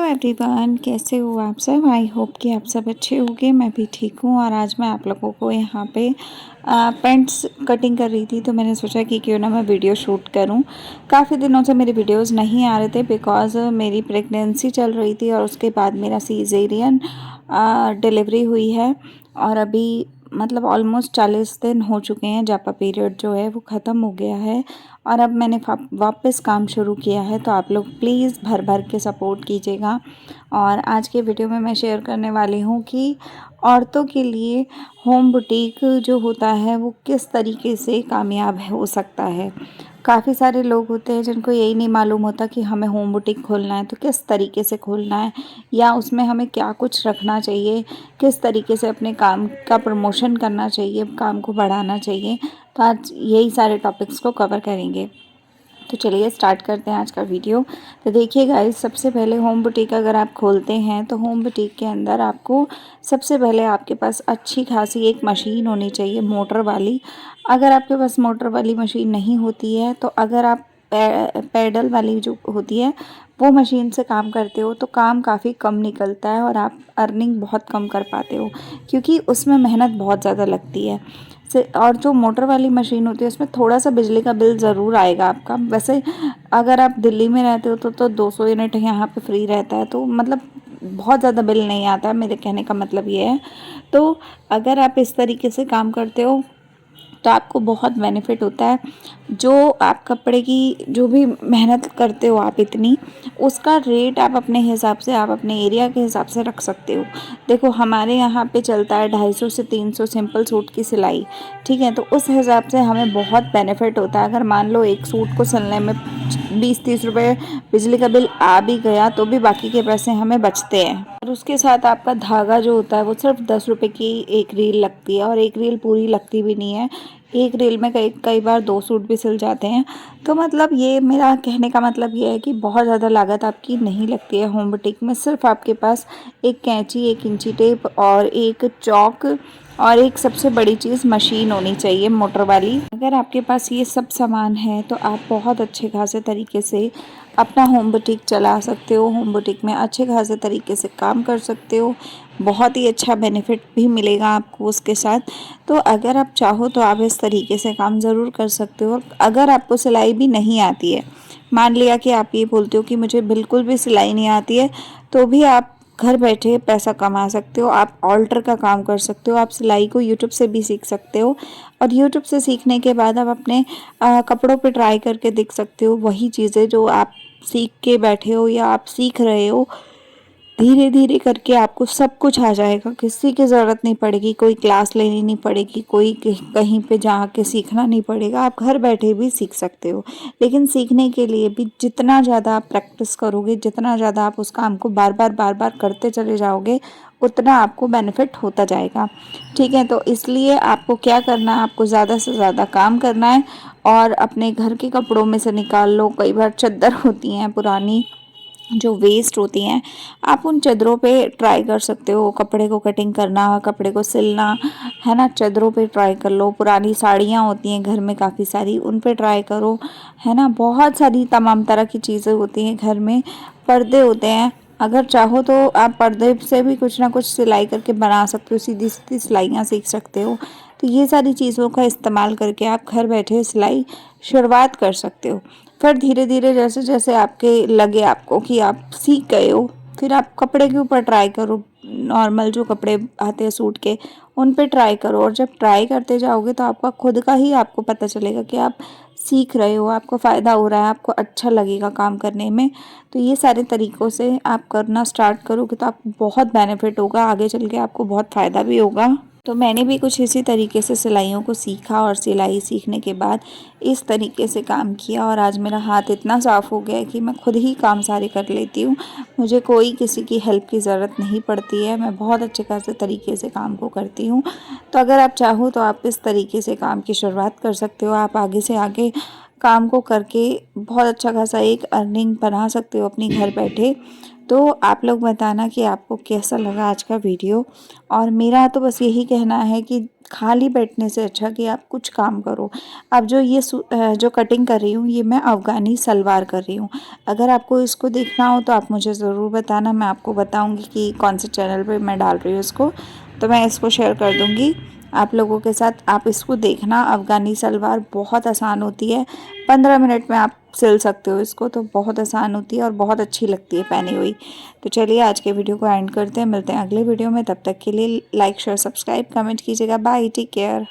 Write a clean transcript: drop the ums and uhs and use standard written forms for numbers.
Everyone, कैसे हो आप सब। आई होप कि आप सब अच्छे होंगे। मैं भी ठीक हूँ और आज मैं आप लोगों को यहाँ पे पेंट्स कटिंग कर रही थी, तो मैंने सोचा कि क्यों ना मैं वीडियो शूट करूँ। काफ़ी दिनों से मेरे वीडियोस नहीं आ रहे थे बिकॉज़ मेरी प्रेगनेंसी चल रही थी और उसके बाद मेरा सीज़ेरियन डिलीवरी हुई है और अभी मतलब ऑलमोस्ट 40 दिन हो चुके हैं। जापा पीरियड जो है वो ख़त्म हो गया है और अब मैंने वापस काम शुरू किया है, तो आप लोग प्लीज़ भर भर के सपोर्ट कीजिएगा। और आज के वीडियो में मैं शेयर करने वाली हूँ कि औरतों के लिए होम बुटीक जो होता है वो किस तरीके से कामयाब हो सकता है। काफ़ी सारे लोग होते हैं जिनको यही नहीं मालूम होता कि हमें होम बुटीक खोलना है तो किस तरीके से खोलना है या उसमें हमें क्या कुछ रखना चाहिए, किस तरीके से अपने काम का प्रमोशन करना चाहिए, काम को बढ़ाना चाहिए। तो आज यही सारे टॉपिक्स को कवर करेंगे। तो चलिए स्टार्ट करते हैं आज का वीडियो। तो देखिए गाइस, सबसे पहले होम बुटीक अगर आप खोलते हैं तो होम बुटीक के अंदर आपको सबसे पहले आपके पास अच्छी खासी एक मशीन होनी चाहिए मोटर वाली। अगर आपके पास मोटर वाली मशीन नहीं होती है तो अगर आप पैडल वाली जो होती है वो मशीन से काम करते हो तो काम काफ़ी कम निकलता है और आप अर्निंग बहुत कम कर पाते हो, क्योंकि उसमें मेहनत बहुत ज़्यादा लगती है से। और जो मोटर वाली मशीन होती है उसमें थोड़ा सा बिजली का बिल ज़रूर आएगा आपका। वैसे अगर आप दिल्ली में रहते हो तो 200 यूनिट यहाँ पे फ्री रहता है, तो मतलब बहुत ज़्यादा बिल नहीं आता है, मेरे कहने का मतलब ये है। तो अगर आप इस तरीके से काम करते हो तो आपको बहुत बेनिफिट होता है। जो आप कपड़े की जो भी मेहनत करते हो आप इतनी, उसका रेट आप अपने हिसाब से, आप अपने एरिया के हिसाब से रख सकते हो। देखो हमारे यहाँ पे चलता है 250 से 300 सिंपल सूट की सिलाई, ठीक है। तो उस हिसाब से हमें बहुत बेनिफिट होता है। अगर मान लो एक सूट को सिलने में 20-30 रुपये बिजली का बिल आ भी गया तो भी बाकी के पैसे हमें बचते हैं। और उसके साथ आपका धागा जो होता है वो सिर्फ 10 रुपये की एक रील लगती है और एक रील पूरी लगती भी नहीं है। एक रील में कई कई बार 2 सूट भी सिल जाते हैं। तो मतलब ये मेरा कहने का मतलब ये है कि बहुत ज़्यादा लागत आपकी नहीं लगती है होम बुटीक में। सिर्फ आपके पास एक कैंची, एक इंची टेप और एक चौक और एक सबसे बड़ी चीज़ मशीन होनी चाहिए मोटर वाली। अगर आपके पास ये सब सामान है तो आप बहुत अच्छे खासे तरीके से अपना होम बुटीक चला सकते हो। होम बुटीक में अच्छे खासे तरीके से काम कर सकते हो, बहुत ही अच्छा बेनिफिट भी मिलेगा आपको उसके साथ। तो अगर आप चाहो तो आप इस तरीके से काम ज़रूर कर सकते हो। अगर आपको सिलाई भी नहीं आती है, मान लिया कि आप ये बोलते हो कि मुझे बिल्कुल भी सिलाई नहीं आती है, तो भी आप घर बैठे पैसा कमा सकते हो। आप ऑल्टर का काम कर सकते हो, आप सिलाई को यूट्यूब से भी सीख सकते हो और यूट्यूब से सीखने के बाद आप अपने कपड़ों पे ट्राई करके देख सकते हो वही चीज़ें जो आप सीख के बैठे हो या आप सीख रहे हो। धीरे धीरे करके आपको सब कुछ आ जाएगा, किसी की ज़रूरत नहीं पड़ेगी, कोई क्लास लेनी नहीं पड़ेगी, कोई कहीं पे जा के सीखना नहीं पड़ेगा, आप घर बैठे भी सीख सकते हो। लेकिन सीखने के लिए भी जितना ज़्यादा आप प्रैक्टिस करोगे, जितना ज़्यादा आप उस काम को बार बार करते चले जाओगे, उतना आपको बेनिफिट होता जाएगा, ठीक है। तो इसलिए आपको क्या करना है, आपको ज़्यादा से ज़्यादा काम करना है और अपने घर के कपड़ों में से निकाल लो। कई बार चादर होती हैं पुरानी जो वेस्ट होती हैं, आप उन चादरों पे ट्राई कर सकते हो। कपड़े को कटिंग करना, कपड़े को सिलना, है ना, चादरों पे ट्राई कर लो। पुरानी साड़ियाँ होती हैं घर में काफ़ी सारी, उन पे ट्राई करो, है ना। बहुत सारी तमाम तरह की चीज़ें होती हैं घर में। पर्दे होते हैं, अगर चाहो तो आप पर्दे से भी कुछ ना कुछ सिलाई करके बना सकते हो, सीधी सीधी सिलाइयाँ सीख सकते हो। तो ये सारी चीज़ों का इस्तेमाल करके आप घर बैठे सिलाई शुरुआत कर सकते हो। फिर धीरे धीरे जैसे जैसे आपके लगे आपको कि आप सीख गए हो, फिर आप कपड़े के ऊपर ट्राई करो। नॉर्मल जो कपड़े आते हैं सूट के, उन पे ट्राई करो और जब ट्राई करते जाओगे तो आपका खुद का ही आपको पता चलेगा कि आप सीख रहे हो, आपको फ़ायदा हो रहा है, आपको अच्छा लगेगा काम करने में। तो ये सारे तरीक़ों से आप करना स्टार्ट करोगे तो आपको बहुत बेनिफिट होगा, आगे चल के आपको बहुत फ़ायदा भी होगा। तो मैंने भी कुछ इसी तरीके से सिलाइयों को सीखा और सिलाई सीखने के बाद इस तरीके से काम किया और आज मेरा हाथ इतना साफ़ हो गया है कि मैं खुद ही काम सारे कर लेती हूँ। मुझे कोई किसी की हेल्प की ज़रूरत नहीं पड़ती है, मैं बहुत अच्छे खासे तरीके से काम को करती हूँ। तो अगर आप चाहो तो आप इस तरीके से काम की शुरुआत कर सकते हो। आप आगे से आगे काम को करके बहुत अच्छा खासा एक अर्निंग बना सकते हो अपनी घर बैठे। तो आप लोग बताना कि आपको कैसा लगा आज का वीडियो। और मेरा तो बस यही कहना है कि खाली बैठने से अच्छा कि आप कुछ काम करो। अब जो ये जो कटिंग कर रही हूँ ये मैं अफ़गानी सलवार कर रही हूँ। अगर आपको इसको देखना हो तो आप मुझे ज़रूर बताना, मैं आपको बताऊँगी कि कौन से चैनल पे मैं डाल रही हूँ इसको, तो मैं इसको शेयर कर दूँगी आप लोगों के साथ। आप इसको देखना, अफ़गानी सलवार बहुत आसान होती है, 15 मिनट में आप सिल सकते हो इसको, तो बहुत आसान होती है और बहुत अच्छी लगती है पहनी हुई। तो चलिए आज के वीडियो को एंड करते हैं, मिलते हैं अगले वीडियो में। तब तक के लिए लाइक शेयर सब्सक्राइब कमेंट कीजिएगा। Bye, take care.